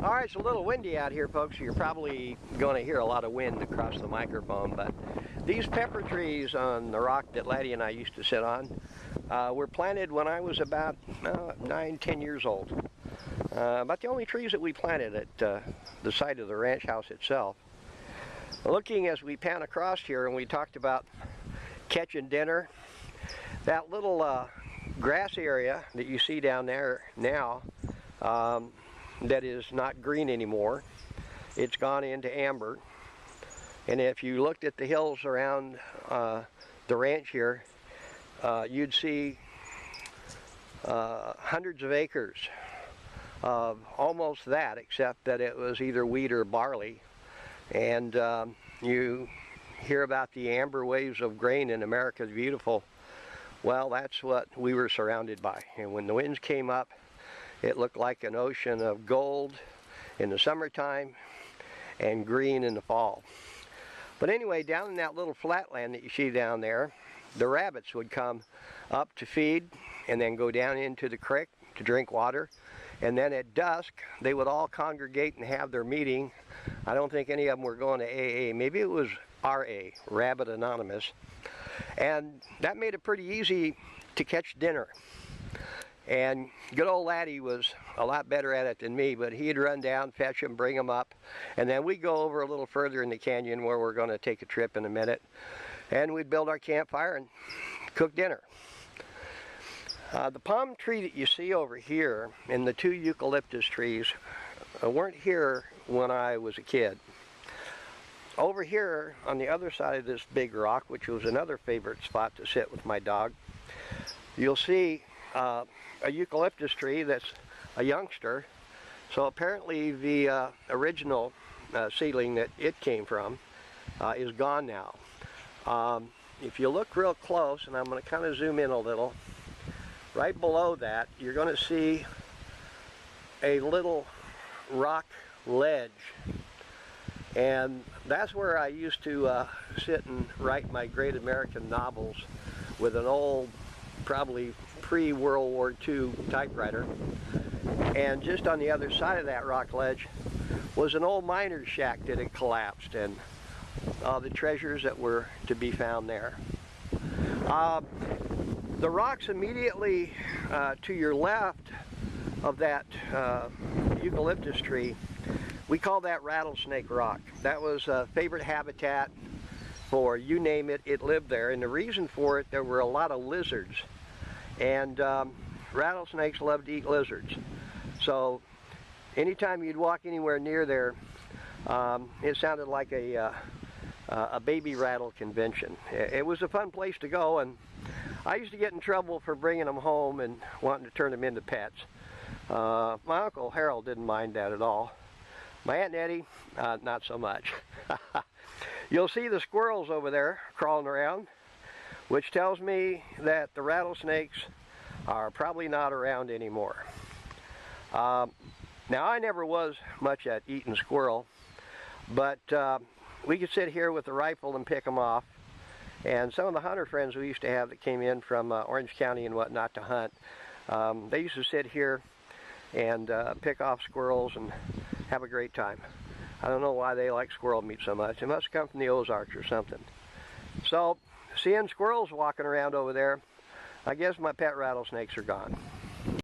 All right, it's a little windy out here, folks. So you're probably going to hear a lot of wind across the microphone, but these pepper trees on the rock that Laddie and I used to sit on were planted when I was about 9-10 years old. About the only trees that we planted at the site of the ranch house itself. Looking as we pan across here, and we talked about catching dinner, that little grass area that you see down there now that is not green anymore, it's gone into amber. And if you looked at the hills around the ranch here, you'd see hundreds of acres of almost that, except that it was either wheat or barley. And you hear about the amber waves of grain in America's Beautiful. Well, that's what we were surrounded by. And when the winds came up, it looked like an ocean of gold in the summertime and green in the fall. But anyway, down in that little flatland that you see down there, the rabbits would come up to feed and then go down into the creek to drink water. And then at dusk, they would all congregate and have their meeting. I don't think any of them were going to AA. Maybe it was RA, Rabbit Anonymous. And that made it pretty easy to catch dinner. And good old Laddie was a lot better at it than me, but he'd run down, fetch them, bring them up, and then we'd go over a little further in the canyon where we're going to take a trip in a minute, and we'd build our campfire and cook dinner. The palm tree that you see over here and the 2 eucalyptus trees weren't here when I was a kid. Over here on the other side of this big rock, which was another favorite spot to sit with my dog, you'll see a eucalyptus tree that's a youngster. So apparently the original seedling that it came from is gone now. If you look real close, and I'm going to kind of zoom in a little, right below that you're going to see a little rock ledge, and that's where I used to sit and write my great American novels with an old, probably pre-World War II typewriter. And just on the other side of that rock ledge was an old miner's shack that had collapsed, and the treasures that were to be found there. The rocks immediately to your left of that eucalyptus tree, we call that rattlesnake rock. That was a favorite habitat for, you name it, it lived there. And the reason for it, there were a lot of lizards. And rattlesnakes love to eat lizards. So anytime you'd walk anywhere near there, it sounded like a baby rattle convention. It was a fun place to go, and I used to get in trouble for bringing them home and wanting to turn them into pets. My Uncle Harold didn't mind that at all. My Aunt Nettie, not so much. You'll see the squirrels over there crawling around, which tells me that the rattlesnakes are probably not around anymore. Now, I never was much at eating squirrel, but we could sit here with the rifle and pick them off. And some of the hunter friends we used to have that came in from Orange County and whatnot to hunt, they used to sit here and pick off squirrels and have a great time. I don't know why they like squirrel meat so much. It must come from the Ozarks or something. So, seeing squirrels walking around over there, I guess my pet rattlesnakes are gone.